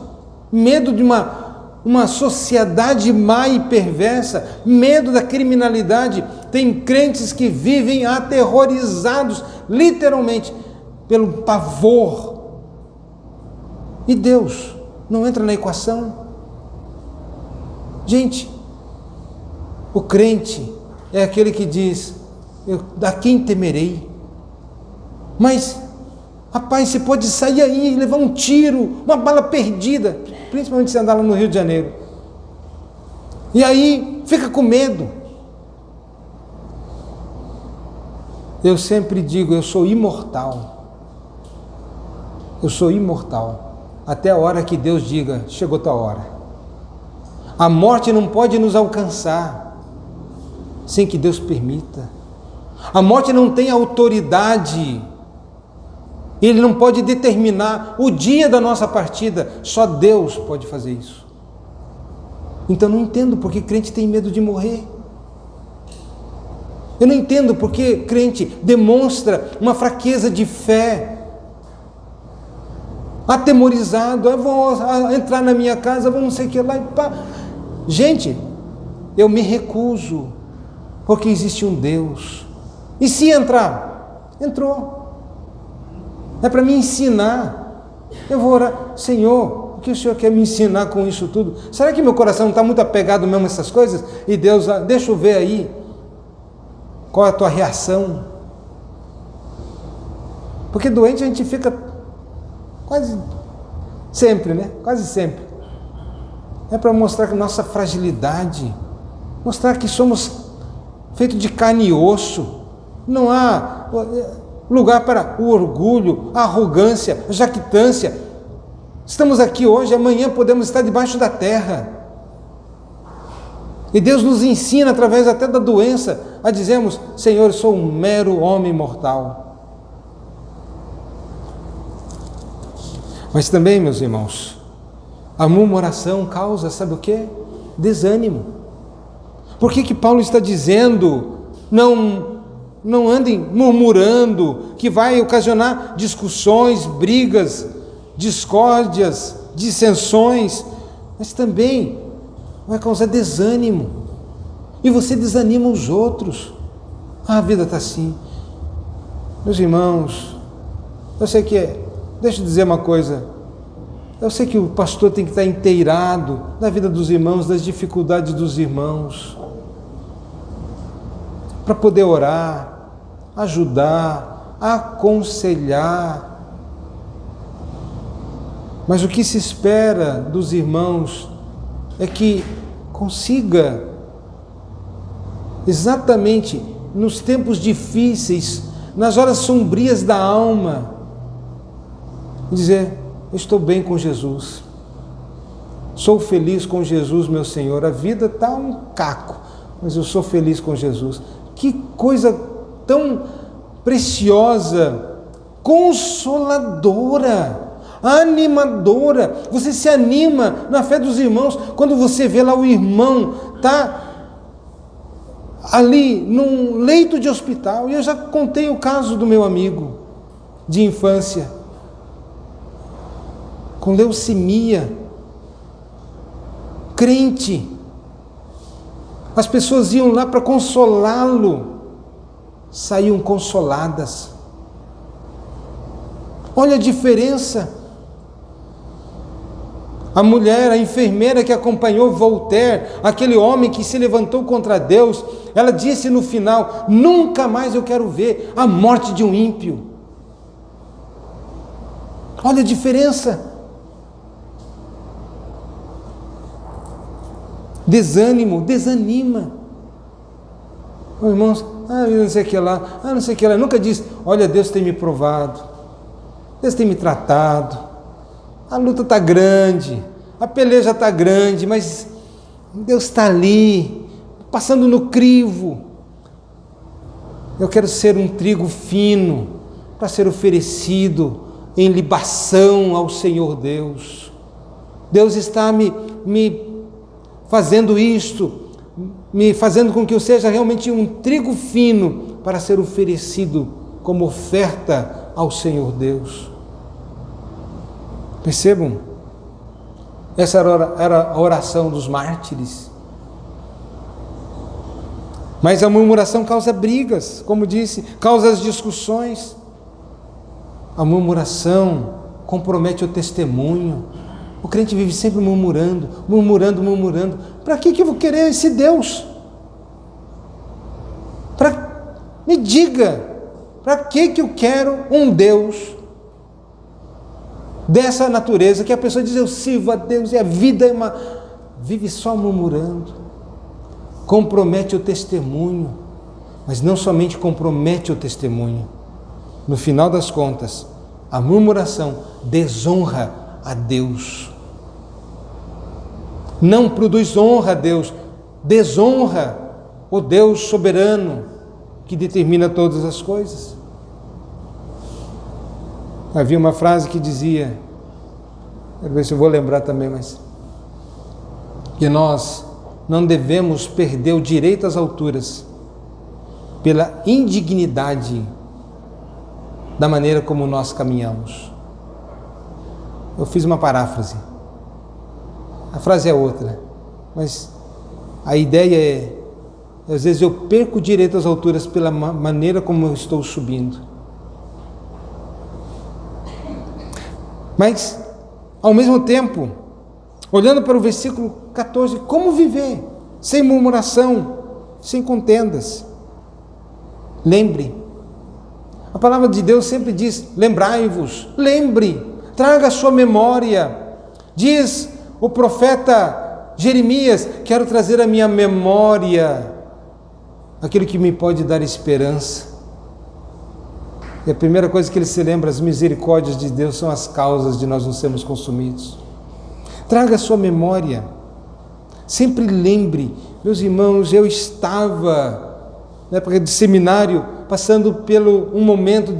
medo de uma sociedade má e perversa, medo da criminalidade. Tem crentes que vivem aterrorizados, literalmente, pelo pavor. E Deus não entra na equação? Gente, o crente é aquele que diz: a quem temerei? Mas, rapaz, você pode sair aí e levar um tiro, uma bala perdida, principalmente se andar lá no Rio de Janeiro. E aí, fica com medo. Eu sempre digo, eu sou imortal. Eu sou imortal. Até a hora que Deus diga, chegou tua hora. A morte não pode nos alcançar sem que Deus permita. A morte não tem autoridade. Ele não pode determinar o dia da nossa partida. Só Deus pode fazer isso. Então não entendo porque crente tem medo de morrer. Eu não entendo porque crente demonstra uma fraqueza de fé. Atemorizado, eu vou entrar na minha casa, vou não sei o que lá e pá. Gente, eu me recuso, porque existe um Deus. E se entrar? Entrou. É para me ensinar. Eu vou orar: Senhor, o que o Senhor quer me ensinar com isso tudo? Será que meu coração não está muito apegado mesmo a essas coisas? E Deus, deixa eu ver aí, qual é a tua reação? Porque doente a gente fica quase sempre, né? Quase sempre. É para mostrar que nossa fragilidade, mostrar que somos feitos de carne e osso. Não há lugar para o orgulho, a arrogância, a jactância. Estamos aqui hoje, amanhã podemos estar debaixo da terra. E Deus nos ensina, através até da doença, a dizermos: Senhor, eu sou um mero homem mortal. Mas também, meus irmãos, a murmuração causa, sabe o quê? Desânimo. Por que Paulo está dizendo, não andem murmurando, que vai ocasionar discussões, brigas, discórdias, dissensões, mas também vai causar desânimo. E você desanima os outros. A vida está assim. Meus irmãos, eu sei que deixa eu dizer uma coisa, eu sei que o pastor tem que estar inteirado da vida dos irmãos, das dificuldades dos irmãos, para poder orar, ajudar, aconselhar. Mas o que se espera dos irmãos é que consiga, exatamente nos tempos difíceis, nas horas sombrias da alma, dizer: eu estou bem com Jesus, sou feliz com Jesus, meu Senhor. A vida está um caco, mas eu sou feliz com Jesus. Que coisa tão preciosa, consoladora, animadora. Você se anima na fé dos irmãos quando você vê lá o irmão tá ali num leito de hospital. E eu já contei o caso do meu amigo de infância, com leucemia, crente. As pessoas iam lá para consolá-lo, saíam consoladas. Olha a diferença. A mulher, a enfermeira que acompanhou Voltaire, aquele homem que se levantou contra Deus, ela disse no final: nunca mais eu quero ver a morte de um ímpio. Olha a diferença. Desânimo, desanima. Oh, irmãos, não sei o que lá, não sei o que lá. Nunca diz: olha, Deus tem me provado, Deus tem me tratado, A luta está grande, a peleja está grande, mas Deus está ali, passando no crivo. Eu quero ser um trigo fino para ser oferecido em libação ao Senhor Deus. Deus está me fazendo isto, me fazendo com que eu seja realmente um trigo fino para ser oferecido como oferta ao Senhor Deus. Percebam? Essa era a oração dos mártires. Mas a murmuração causa brigas, como disse, causa as discussões. A murmuração compromete o testemunho. O crente vive sempre murmurando. Para que eu vou querer esse Deus? Me diga, para que eu quero um Deus dessa natureza, que a pessoa diz, eu sirvo a Deus e a vida vive só murmurando. Compromete o testemunho, mas não somente compromete o testemunho. No final das contas, a murmuração desonra a Deus. Não produz honra a Deus, desonra o Deus soberano que determina todas as coisas. Havia uma frase que dizia, quero ver se eu vou lembrar também, mas que nós não devemos perder o direito às alturas pela indignidade da maneira como nós caminhamos. Eu fiz uma paráfrase. A frase é outra, mas a ideia é, às vezes eu perco o direito às alturas pela maneira como eu estou subindo. Mas, ao mesmo tempo, olhando para o versículo 14, como viver sem murmuração, sem contendas? Lembre. A palavra de Deus sempre diz, lembrai-vos, lembre, traga a sua memória. Diz o profeta Jeremias, quero trazer à minha memória aquilo que me pode dar esperança. E a primeira coisa que ele se lembra, as misericórdias de Deus são as causas de nós não sermos consumidos. Traga a sua memória. Sempre lembre, meus irmãos, eu estava na época de seminário, passando pelo um momento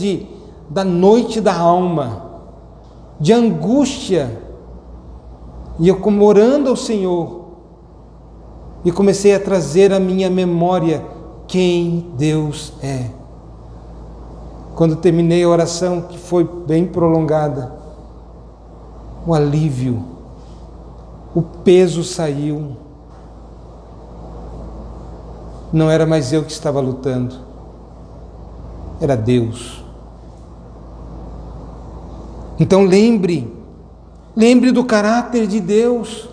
da noite da alma, de angústia, e eu como orando ao Senhor, e comecei a trazer à minha memória quem Deus é. Quando terminei a oração, que foi bem prolongada, o alívio, o peso saiu. Não era mais eu que estava lutando, era Deus. Então lembre do caráter de Deus.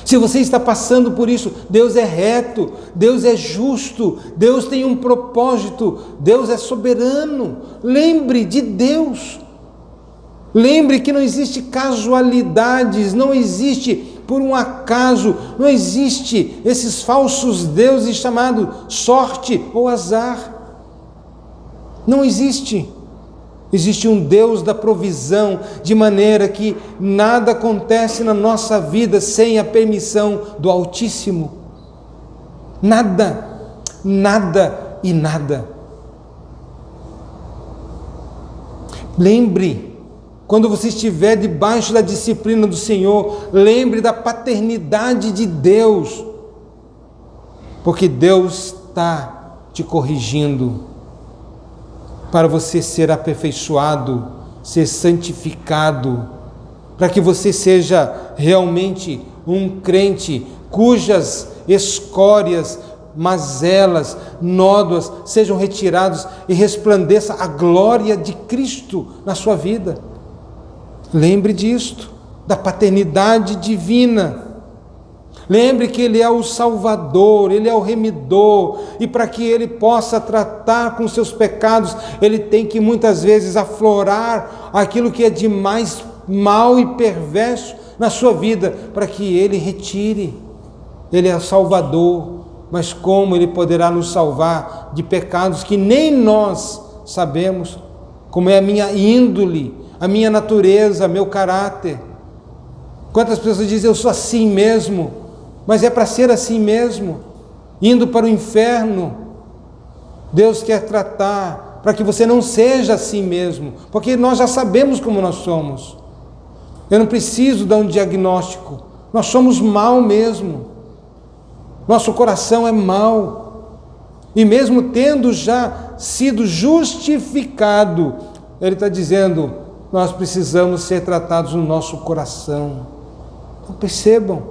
Se você está passando por isso, Deus é reto, Deus é justo, Deus tem um propósito, Deus é soberano. Lembre de Deus. Lembre que não existe casualidades, não existe por um acaso, não existe esses falsos deuses chamados sorte ou azar. Não existe. Existe um Deus da provisão, de maneira que nada acontece na nossa vida sem a permissão do Altíssimo. Nada, nada e nada. Lembre, quando você estiver debaixo da disciplina do Senhor, lembre da paternidade de Deus, porque Deus está te corrigindo, para você ser aperfeiçoado, ser santificado, para que você seja realmente um crente cujas escórias, mazelas, nódoas sejam retirados e resplandeça a glória de Cristo na sua vida. Lembre disto, da paternidade divina. Lembre que Ele é o Salvador, Ele é o Remidor, e para que Ele possa tratar com seus pecados, Ele tem que muitas vezes aflorar aquilo que é de mais mal e perverso na sua vida, para que Ele retire. Ele é o Salvador, mas como Ele poderá nos salvar de pecados que nem nós sabemos, como é a minha índole, a minha natureza, meu caráter. Quantas pessoas dizem, eu sou assim mesmo, mas é para ser assim mesmo, indo para o inferno. Deus quer tratar para que você não seja assim mesmo, porque nós já sabemos como nós somos. Eu não preciso dar um diagnóstico, nós somos mal mesmo, nosso coração é mau, e mesmo tendo já sido justificado, Ele está dizendo, nós precisamos ser tratados no nosso coração. Então percebam,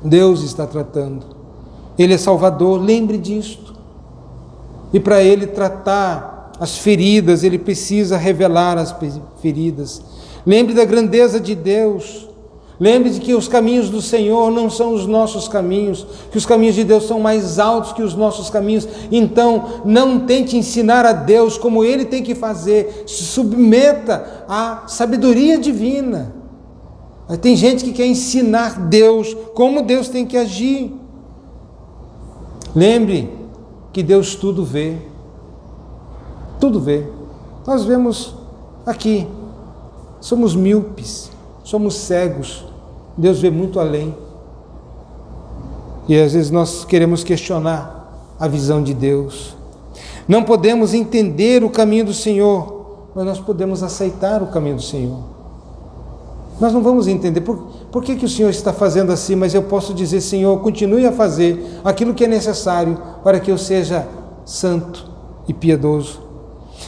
Deus está tratando, Ele é Salvador, lembre disto, e para Ele tratar as feridas, Ele precisa revelar as feridas. Lembre da grandeza de Deus, lembre de que os caminhos do Senhor não são os nossos caminhos, que os caminhos de Deus são mais altos que os nossos caminhos. Então não tente ensinar a Deus como Ele tem que fazer, se submeta à sabedoria divina. Tem gente que quer ensinar Deus como Deus tem que agir. Lembre que Deus tudo vê, tudo vê. Nós vemos aqui, somos míopes, somos cegos, Deus vê muito além. E às vezes nós queremos questionar a visão de Deus. Não podemos entender o caminho do Senhor, mas nós podemos aceitar o caminho do Senhor. Nós não vamos entender por que o Senhor está fazendo assim, mas eu posso dizer, Senhor, continue a fazer aquilo que é necessário para que eu seja santo e piedoso.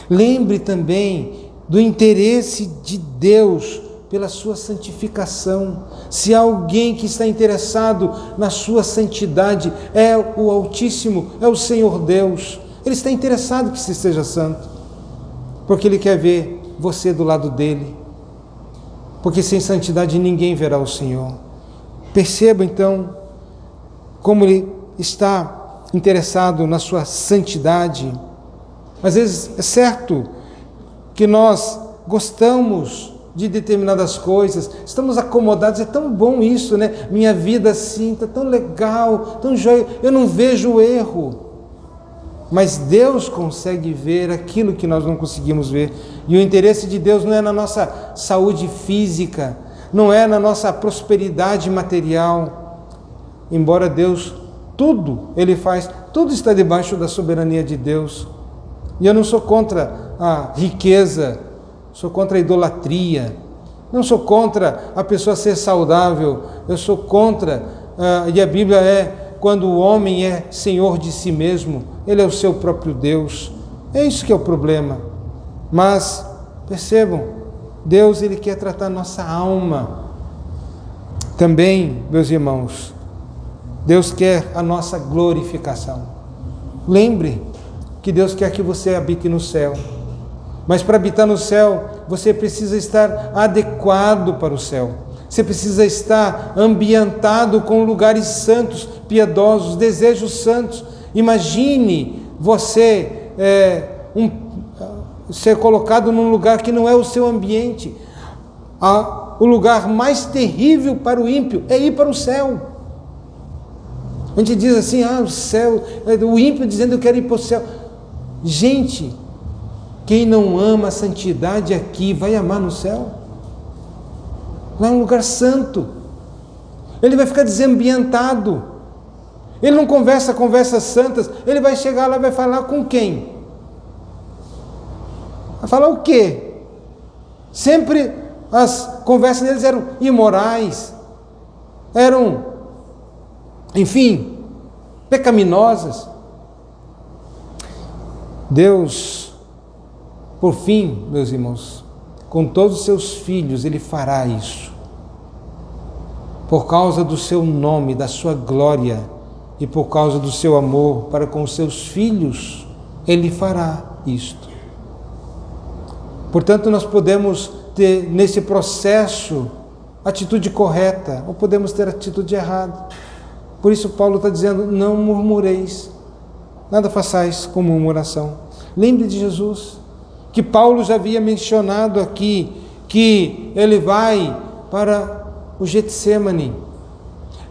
Lembre também do interesse de Deus pela sua santificação. Se há alguém que está interessado na sua santidade, é o Altíssimo, é o Senhor Deus. Ele está interessado que você seja santo, porque Ele quer ver você do lado dEle, porque sem santidade ninguém verá o Senhor. Perceba então como Ele está interessado na sua santidade. Às vezes é certo que nós gostamos de determinadas coisas, estamos acomodados, é tão bom isso, né? Minha vida assim, está tão legal, tão joia, eu não vejo o erro. Mas Deus consegue ver aquilo que nós não conseguimos ver. E o interesse de Deus não é na nossa saúde física, não é na nossa prosperidade material. Embora Deus, tudo Ele faz, tudo está debaixo da soberania de Deus. E eu não sou contra a riqueza, sou contra a idolatria, não sou contra a pessoa ser saudável, eu sou contra, e a Bíblia é, quando o homem é senhor de si mesmo, ele é o seu próprio Deus. É isso que é o problema. Mas, percebam, Deus Ele quer tratar nossa alma. Também, meus irmãos, Deus quer a nossa glorificação. Lembre que Deus quer que você habite no céu. Mas para habitar no céu, você precisa estar adequado para o céu. Você precisa estar ambientado com lugares santos, piedosos, desejos santos. Imagine você ser colocado num lugar que não é o seu ambiente. O lugar mais terrível para o ímpio é ir para o céu. A gente diz assim, o céu, o ímpio dizendo eu quero ir para o céu. Gente, quem não ama a santidade aqui, vai amar no céu? Lá é um lugar santo. Ele vai ficar desambientado. Ele não conversa conversas santas. Ele vai chegar lá e vai falar com quem? Vai falar o quê? Sempre as conversas deles eram imorais, eram, enfim, pecaminosas. Deus, por fim, meus irmãos, com todos os seus filhos, Ele fará isso. Por causa do seu nome, da sua glória e por causa do seu amor para com os seus filhos, Ele fará isto. Portanto, nós podemos ter nesse processo atitude correta ou podemos ter atitude errada. Por isso Paulo está dizendo, não murmureis, nada façais com murmuração. Lembre de Jesus, que Paulo já havia mencionado aqui, que ele vai para o Getsêmani.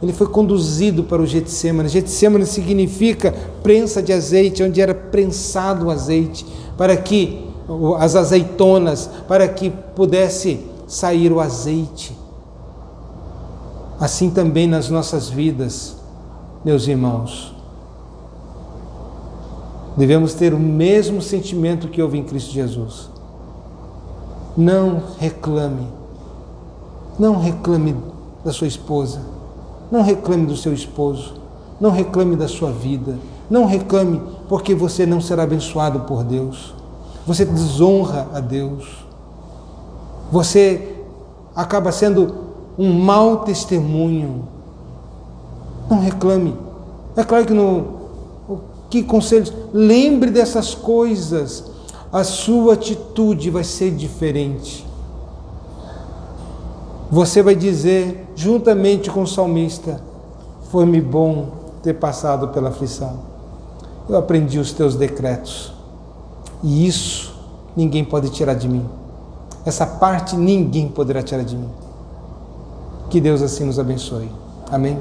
Ele foi conduzido para o Getsêmani. Getsêmani significa prensa de azeite, onde era prensado o azeite, para que as azeitonas para que pudesse sair o azeite. Assim também nas nossas vidas, meus irmãos, devemos ter o mesmo sentimento que houve em Cristo Jesus. Não reclame da sua esposa, não reclame do seu esposo, não reclame da sua vida, não reclame porque você não será abençoado por Deus, você desonra a Deus, você acaba sendo um mau testemunho. Não reclame. É claro que conselhos, lembre dessas coisas, a sua atitude vai ser diferente. Você vai dizer, juntamente com o salmista, foi-me bom ter passado pela aflição. Eu aprendi os teus decretos. E isso ninguém pode tirar de mim. Essa parte ninguém poderá tirar de mim. Que Deus assim nos abençoe. Amém?